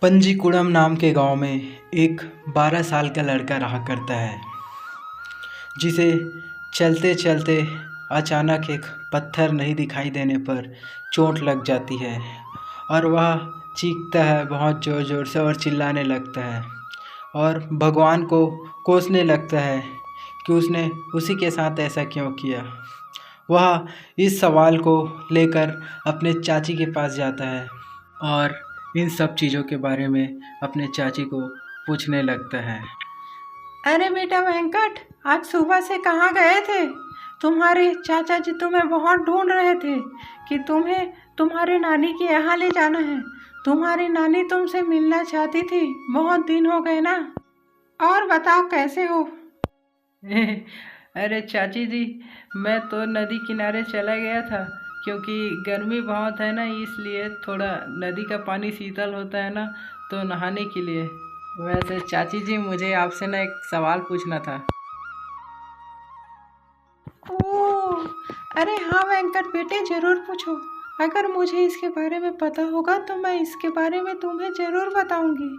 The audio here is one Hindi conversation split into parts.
पंजीकुड़म नाम के गांव में एक 12 साल का लड़का रहा करता है, जिसे चलते चलते अचानक एक पत्थर नहीं दिखाई देने पर चोट लग जाती है और वह चीखता है बहुत ज़ोर ज़ोर से और चिल्लाने लगता है और भगवान को कोसने लगता है कि उसने उसी के साथ ऐसा क्यों किया। वह इस सवाल को लेकर अपने चाची के पास जाता है और इन सब चीज़ों के बारे में अपने चाची को पूछने लगता है। अरे बेटा वेंकट, आज सुबह से कहाँ गए थे? तुम्हारे चाचा जी तुम्हें बहुत ढूंढ रहे थे कि तुम्हें तुम्हारी नानी के यहाँ ले जाना है। तुम्हारी नानी तुमसे मिलना चाहती थी, बहुत दिन हो गए ना। और बताओ कैसे हो? अरे चाची जी, मैं तो नदी किनारे चला गया था क्योंकि गर्मी बहुत है ना, इसलिए थोड़ा नदी का पानी शीतल होता है ना, तो नहाने के लिए। वैसे चाची जी, मुझे आपसे ना एक सवाल पूछना था। ओह, अरे हाँ वेंकट बेटे, ज़रूर पूछो। अगर मुझे इसके बारे में पता होगा तो मैं इसके बारे में तुम्हें ज़रूर बताऊंगी।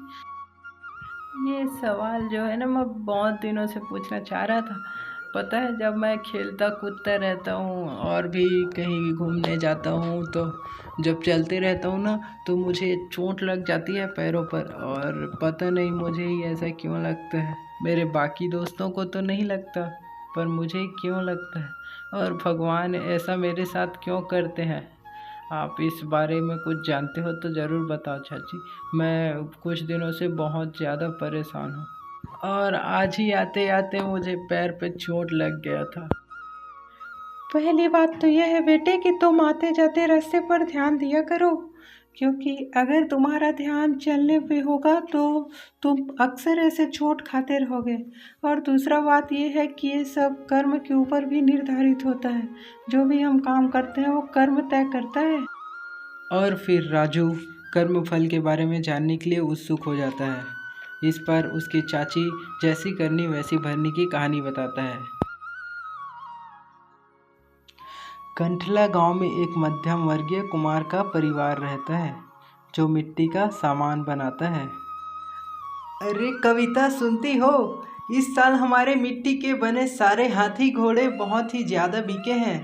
ये सवाल जो है ना, मैं बहुत दिनों से पूछना चाह रहा था। पता है, जब मैं खेलता कूदता रहता हूँ और भी कहीं घूमने जाता हूँ तो जब चलते रहता हूँ ना, तो मुझे चोट लग जाती है पैरों पर। और पता नहीं मुझे ही ऐसा क्यों लगता है। मेरे बाकी दोस्तों को तो नहीं लगता, पर मुझे क्यों लगता है। और भगवान ऐसा मेरे साथ क्यों करते हैं। आप इस बारे में कुछ जानते हो तो ज़रूर बताओ चाची। मैं कुछ दिनों से बहुत ज़्यादा परेशान हूँ और आज ही आते आते मुझे पैर पे चोट लग गया था। पहली बात तो यह है बेटे कि तुम आते जाते रास्ते पर ध्यान दिया करो, क्योंकि अगर तुम्हारा ध्यान चलने पे होगा तो तुम अक्सर ऐसे चोट खाते रहोगे। और दूसरा बात यह है कि ये सब कर्म के ऊपर भी निर्धारित होता है। जो भी हम काम करते हैं वो कर्म तय करता है। और फिर राजू कर्म फल के बारे में जानने के लिए उत्सुक हो जाता है। इस पर उसकी चाची जैसी करनी वैसी भरनी की कहानी बताता है। कंठला गांव में एक मध्यम वर्गीय कुमार का परिवार रहता है, जो मिट्टी का सामान बनाता है। अरे कविता, सुनती हो? इस साल हमारे मिट्टी के बने सारे हाथी घोड़े बहुत ही ज़्यादा बिके हैं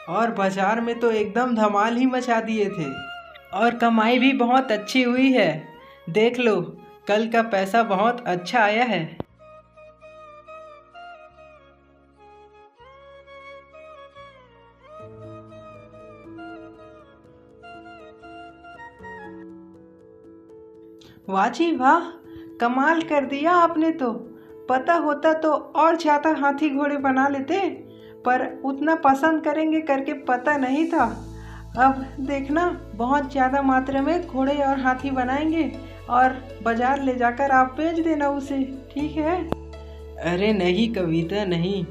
और बाजार में तो एकदम धमाल ही मचा दिए थे और कमाई भी बहुत अच्छी हुई है। देख लो, कल का पैसा बहुत अच्छा आया है। वाह जी वाह, कमाल कर दिया आपने तो। पता होता तो और ज़्यादा हाथी घोड़े बना लेते, पर उतना पसंद करेंगे करके पता नहीं था। अब देखना, बहुत ज़्यादा मात्रा में घोड़े और हाथी बनाएंगे और बाजार ले जाकर आप बेच देना उसे, ठीक है? अरे नहीं कविता, नहीं।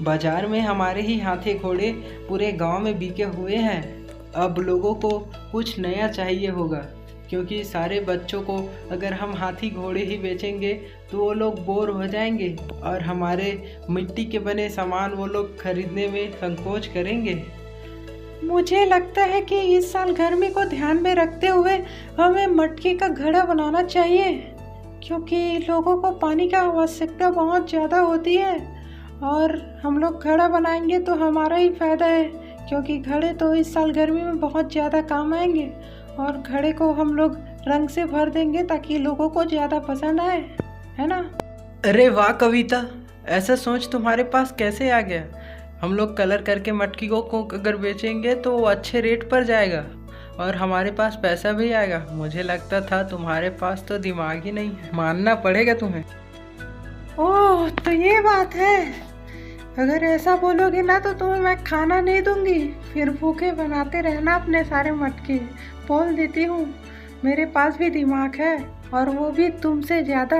बाजार में हमारे ही हाथी घोड़े पूरे गांव में बिके हुए हैं। अब लोगों को कुछ नया चाहिए होगा, क्योंकि सारे बच्चों को अगर हम हाथी घोड़े ही बेचेंगे तो वो लोग बोर हो जाएंगे और हमारे मिट्टी के बने सामान वो लोग खरीदने में संकोच करेंगे। मुझे लगता है कि इस साल गर्मी को ध्यान में रखते हुए हमें मटके का घड़ा बनाना चाहिए, क्योंकि लोगों को पानी की आवश्यकता बहुत ज़्यादा होती है। और हम लोग घड़ा बनाएंगे तो हमारा ही फायदा है, क्योंकि घड़े तो इस साल गर्मी में बहुत ज़्यादा काम आएंगे। और घड़े को हम लोग रंग से भर देंगे ताकि लोगों को ज़्यादा पसंद आए, है ना? अरे वाह कविता, ऐसा सोच तुम्हारे पास कैसे आ गया। हम लोग कलर करके मटकी को अगर बेचेंगे तो वो अच्छे रेट पर जाएगा और हमारे पास पैसा भी आएगा। मुझे लगता था तुम्हारे पास तो दिमाग ही नहीं है, मानना पड़ेगा तुम्हें। ओह, तो ये बात है। अगर ऐसा बोलोगे ना तो तुम्हें मैं खाना नहीं दूंगी, फिर भूखे बनाते रहना अपने सारे मटके। बोल देती हूँ, मेरे पास भी दिमाग है और वो भी तुमसे ज़्यादा।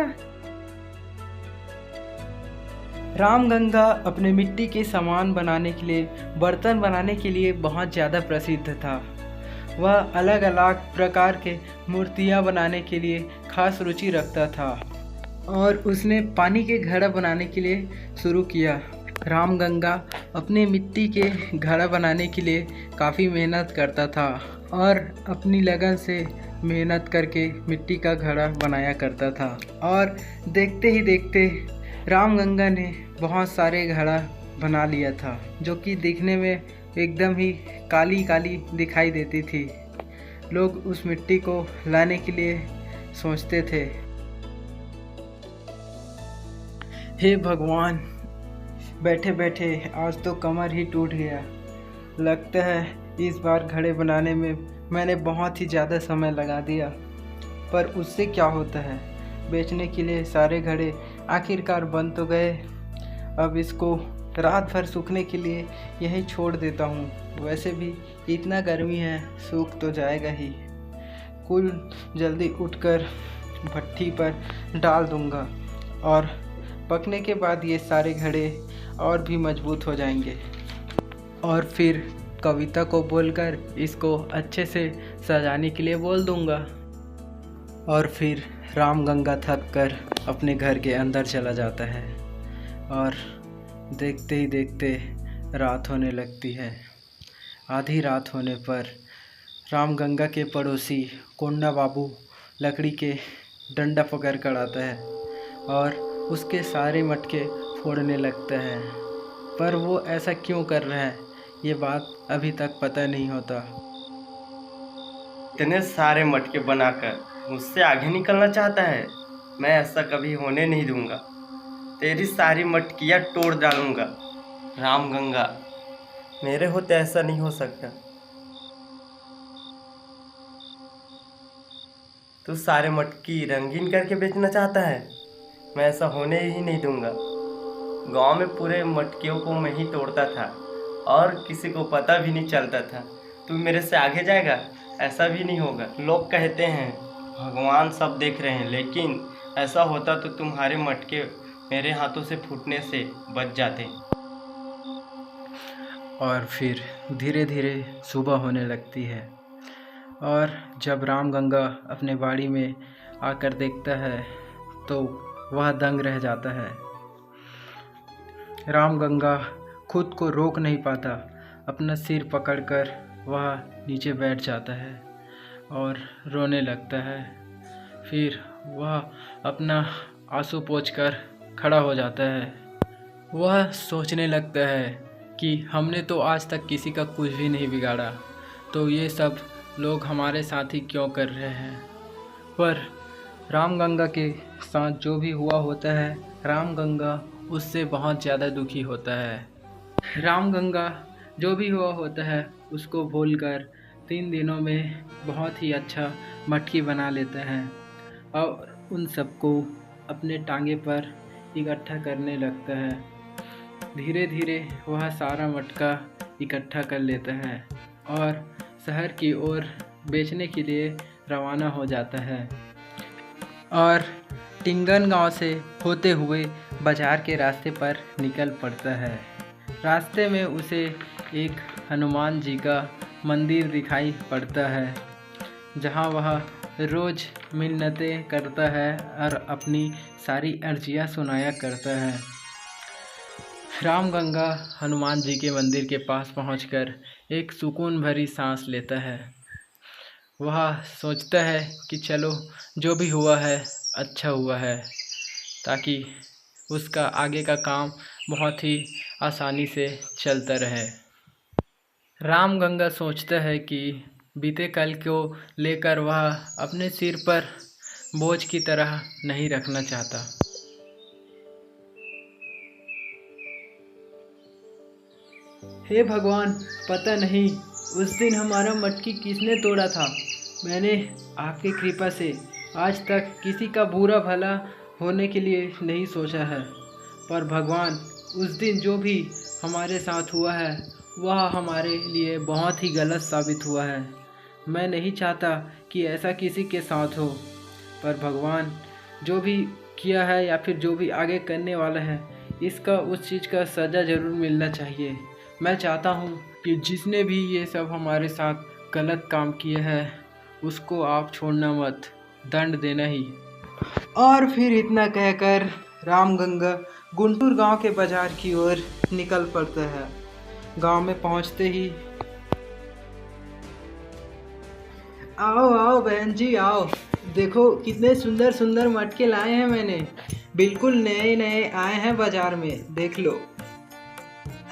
रामगंगा अपने मिट्टी के सामान बनाने के लिए, बर्तन बनाने के लिए बहुत ज़्यादा प्रसिद्ध था। वह अलग अलग प्रकार के मूर्तियाँ बनाने के लिए खास रुचि रखता था और उसने पानी के घड़ा बनाने के लिए शुरू किया। रामगंगा अपने मिट्टी के घड़ा बनाने के लिए काफ़ी मेहनत करता था और अपनी लगन से मेहनत करके मिट्टी का घड़ा बनाया करता था। और देखते ही देखते रामगंगा ने बहुत सारे घड़ा बना लिया था, जो कि दिखने में एकदम ही काली काली दिखाई देती थी। लोग उस मिट्टी को लाने के लिए सोचते थे, हे भगवान, बैठे बैठे आज तो कमर ही टूट गया। लगता है इस बार घड़े बनाने में मैंने बहुत ही ज़्यादा समय लगा दिया। पर उससे क्या होता है, बेचने के लिए सारे घड़े आखिरकार बन तो गए। अब इसको रात भर सूखने के लिए यहीं छोड़ देता हूँ। वैसे भी इतना गर्मी है, सूख तो जाएगा ही। कुल जल्दी उठकर भट्ठी पर डाल दूँगा और पकने के बाद ये सारे घड़े और भी मजबूत हो जाएंगे। और फिर कविता को बोलकर इसको अच्छे से सजाने के लिए बोल दूँगा। और फिर रामगंगा थक कर अपने घर के अंदर चला जाता है और देखते ही देखते रात होने लगती है। आधी रात होने पर रामगंगा के पड़ोसी कोंडा बाबू लकड़ी के डंडा पकड़ कर आता है और उसके सारे मटके फोड़ने लगता है। पर वो ऐसा क्यों कर रहा है, ये बात अभी तक पता नहीं होता। इतने सारे मटके बनाकर मुझसे आगे निकलना चाहता है? मैं ऐसा कभी होने नहीं दूंगा। तेरी सारी मटकियाँ तोड़ डालूंगा। रामगंगा, मेरे होते ऐसा नहीं हो सकता। तू सारे मटकी रंगीन करके बेचना चाहता है? मैं ऐसा होने ही नहीं दूंगा। गांव में पूरे मटकियों को मैं ही तोड़ता था और किसी को पता भी नहीं चलता था। तू मेरे से आगे जाएगा? ऐसा भी नहीं होगा। लोग कहते हैं भगवान सब देख रहे हैं, लेकिन ऐसा होता तो तुम्हारे मटके मेरे हाथों से फूटने से बच जाते। और फिर धीरे धीरे सुबह होने लगती है और जब रामगंगा अपने बाड़ी में आकर देखता है तो वह दंग रह जाता है। रामगंगा खुद को रोक नहीं पाता, अपना सिर पकड़कर वह नीचे बैठ जाता है और रोने लगता है। फिर वह अपना आंसू पोंछकर खड़ा हो जाता है। वह सोचने लगता है कि हमने तो आज तक किसी का कुछ भी नहीं बिगाड़ा, तो ये सब लोग हमारे साथ ही क्यों कर रहे हैं। पर रामगंगा के साथ जो भी हुआ होता है, रामगंगा उससे बहुत ज़्यादा दुखी होता है। रामगंगा जो भी हुआ होता है उसको भूलकर 3 दिनों में बहुत ही अच्छा मटकी बना लेता है और उन सबको अपने टांगे पर इकट्ठा करने लगता है। धीरे धीरे वह सारा मटका इकट्ठा कर लेता है और शहर की ओर बेचने के लिए रवाना हो जाता है और टिंगन गांव से होते हुए बाजार के रास्ते पर निकल पड़ता है। रास्ते में उसे एक हनुमान जी का मंदिर दिखाई पड़ता है, जहां वह रोज़ मिन्नतें करता है और अपनी सारी अर्जियां सुनाया करता है। रामगंगा हनुमान जी के मंदिर के पास पहुंचकर एक सुकून भरी सांस लेता है। वह सोचता है कि चलो जो भी हुआ है अच्छा हुआ है, ताकि उसका आगे का काम बहुत ही आसानी से चलता रहे। रामगंगा सोचता है कि बीते कल को लेकर वह अपने सिर पर बोझ की तरह नहीं रखना चाहता। हे भगवान, पता नहीं उस दिन हमारा मटकी किसने तोड़ा था। मैंने आपकी कृपा से आज तक किसी का बुरा भला होने के लिए नहीं सोचा है, पर भगवान उस दिन जो भी हमारे साथ हुआ है वह हमारे लिए बहुत ही गलत साबित हुआ है। मैं नहीं चाहता कि ऐसा किसी के साथ हो, पर भगवान जो भी किया है या फिर जो भी आगे करने वाला है, इसका उस चीज़ का सज़ा ज़रूर मिलना चाहिए। मैं चाहता हूँ कि जिसने भी ये सब हमारे साथ गलत काम किए हैं उसको आप छोड़ना मत, दंड देना ही। और फिर इतना कहकर रामगंगा गुंटूर गांव के बाजार की ओर निकल पड़ता है। गांव में पहुंचते ही। आओ आओ बहन जी आओ, देखो कितने सुंदर सुंदर मटके लाए हैं मैंने, बिल्कुल नए नए आए हैं बाजार में, देख लो।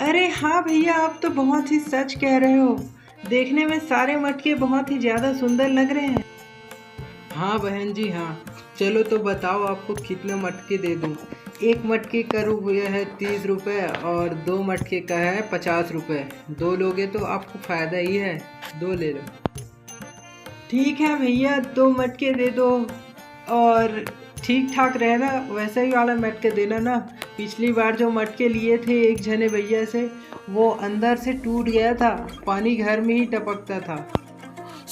अरे हाँ भैया, आप तो बहुत ही सच कह रहे हो, देखने में सारे मटके बहुत ही ज़्यादा सुंदर लग रहे हैं। हाँ बहन जी हाँ, चलो तो बताओ आपको कितने मटके दे दूँ। एक मटके का रुपया है 30 रुपये और 2 मटके का है 50 रुपये। 2 लोगे तो आपको फ़ायदा ही है, 2 ले लो। ठीक है भैया, 2 मटके दे दो, और ठीक ठाक रहना, वैसे ही वाला मटके देना ना। पिछली बार जो मटके लिए थे एक जने भैया से, वो अंदर से टूट गया था, पानी घर में ही टपकता था।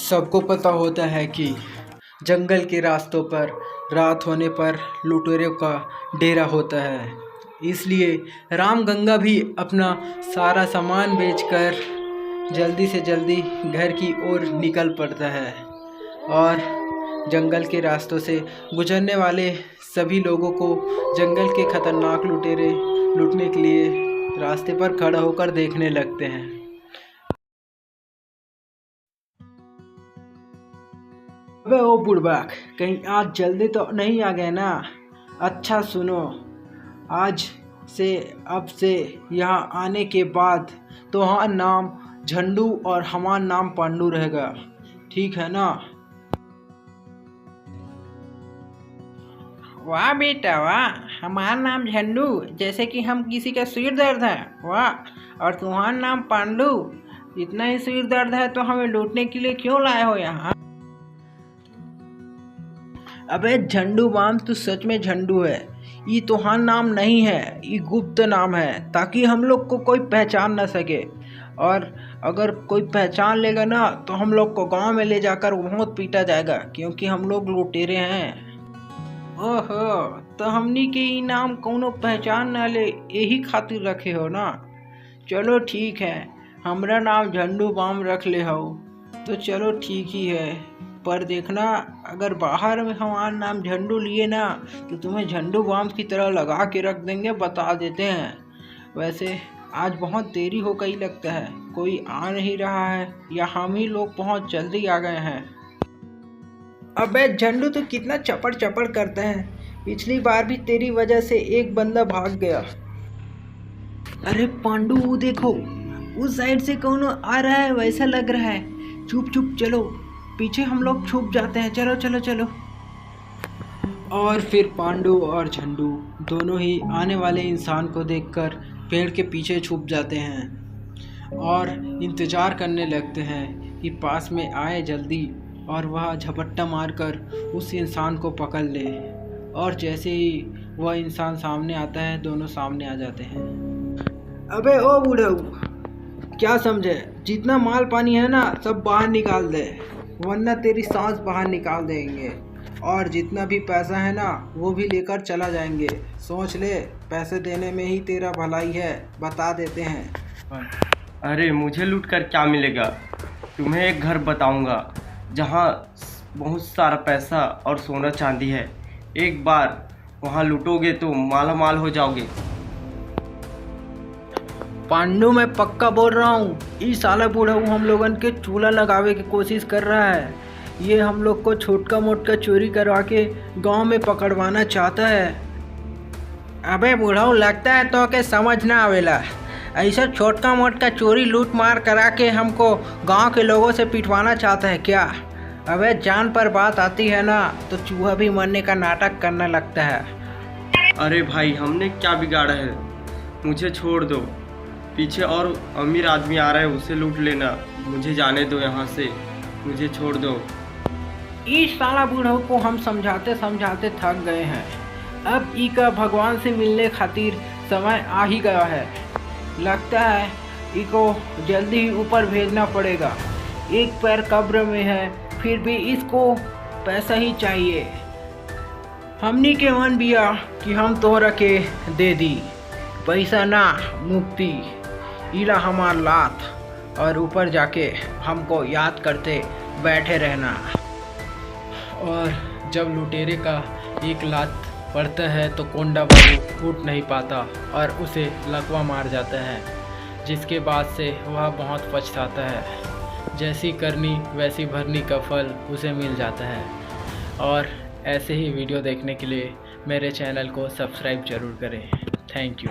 सबको पता होता है कि जंगल के रास्तों पर रात होने पर लुटेरों का डेरा होता है, इसलिए रामगंगा भी अपना सारा सामान बेचकर जल्दी से जल्दी घर की ओर निकल पड़ता है और जंगल के रास्तों से गुजरने वाले सभी लोगों को जंगल के खतरनाक लुटेरे लूटने के लिए रास्ते पर खड़ा होकर देखने लगते हैं। अबे ओ बुड़बक, कहीं आज जल्दी तो नहीं आ गए ना? अच्छा सुनो, आज से अब से यहाँ आने के बाद तुम्हारा नाम झंडू और हमारा नाम पांडू रहेगा, ठीक है ना? वाह बेटा वाह, हमारा नाम झंडू, जैसे कि हम किसी का सिर दर्द है, वाह। और तुम्हारा नाम पांडू, इतना ही सिर दर्द है तो हमें लूटने के लिए क्यों लाए हो यहाँ? अबे झंडू बाम, तू सच में झंडू है? ये तुम्हारा नाम नहीं है, ये गुप्त नाम है, ताकि हम लोग को कोई पहचान ना सके, और अगर कोई पहचान लेगा ना तो हम लोग को गांव में ले जाकर बहुत पीटा जाएगा, क्योंकि हम लोग लुटेरे हैं। ओहो, तो हमनी के ई नाम कोनो पहचान ना ले, यही खातिर रखे हो ना? चलो ठीक है, हमरा नाम झंडू बाम रख ले हो तो चलो ठीक ही है, पर देखना अगर बाहर में हमारा नाम झंडू लिए ना तो तुम्हें झंडू बाम की तरह लगा के रख देंगे, बता देते हैं। वैसे आज बहुत देरी हो गई लगता है, कोई आ नहीं रहा है या हम ही लोग बहुत जल्दी आ गए हैं। अबे झंडू, तो कितना चपड़ चपड़ करता है, पिछली बार भी तेरी वजह से एक बंदा भाग गया। अरे पांडू, वो देखो उस साइड से कौन आ रहा है, वैसा लग रहा है। चुप चुप चलो, पीछे हम लोग छुप जाते हैं, चलो चलो चलो। और फिर पांडू और झंडू दोनों ही आने वाले इंसान को देखकर पेड़ के पीछे छुप जाते हैं और इंतज़ार करने लगते हैं कि पास में आए जल्दी और वह झपट्टा मारकर उस इंसान को पकड़ ले। और जैसे ही वह इंसान सामने आता है, दोनों सामने आ जाते हैं। अबे ओ बूढ़ऊ, क्या समझे, जितना माल पानी है ना सब बाहर निकाल दे, वरना तेरी सांस बाहर निकाल देंगे, और जितना भी पैसा है ना वो भी लेकर चला जाएंगे। सोच ले, पैसे देने में ही तेरा भलाई है, बता देते हैं। अरे मुझे लूट कर क्या मिलेगा? तुम्हें एक घर बताऊंगा जहाँ बहुत सारा पैसा और सोना चांदी है, एक बार वहाँ लूटोगे तो माला माल हो जाओगे। पांडू, मैं पक्का बोल रहा हूँ, इस साला बूढ़ऊ हम लोगन के चूल्हा लगावे की कोशिश कर रहा है। ये हम लोग को छोटका मोटका चोरी करवा के गांव में पकड़वाना चाहता है। अबे बूढ़ऊ, लगता है तो के समझ ना आवेला, ऐसा छोटका मोटका चोरी लूट मार करा के हमको गांव के लोगों से पिटवाना चाहता है क्या? अबे जान पर बात आती है ना तो चूहा भी मरने का नाटक करने लगता है। अरे भाई, हमने क्या बिगाड़ा है? मुझे छोड़ दो, पीछे और अमीर आदमी आ रहा है, उसे लूट लेना, मुझे जाने दो यहाँ से, मुझे छोड़ दो। इस साला बूढ़ों को हम समझाते समझाते थक गए हैं, अब ई का भगवान से मिलने खातिर समय आ ही गया है। लगता है ई को जल्दी ही ऊपर भेजना पड़ेगा, एक पैर कब्र में है, फिर भी इसको पैसा ही चाहिए। हमनी के मन बिया कि हम तोहरा के दे दी, पैसा ना मुक्ति, इला हमार लात, और ऊपर जाके हमको याद करते बैठे रहना। और जब लुटेरे का एक लात पड़ता है तो कोंडा बाबू उठ नहीं पाता और उसे लकवा मार जाता है। जिसके बाद से वह बहुत पछताता है। जैसी करनी वैसी भरनी का फल उसे मिल जाता है। और ऐसे ही वीडियो देखने के लिए मेरे चैनल को सब्सक्राइब ज़रूर करें। Thank you.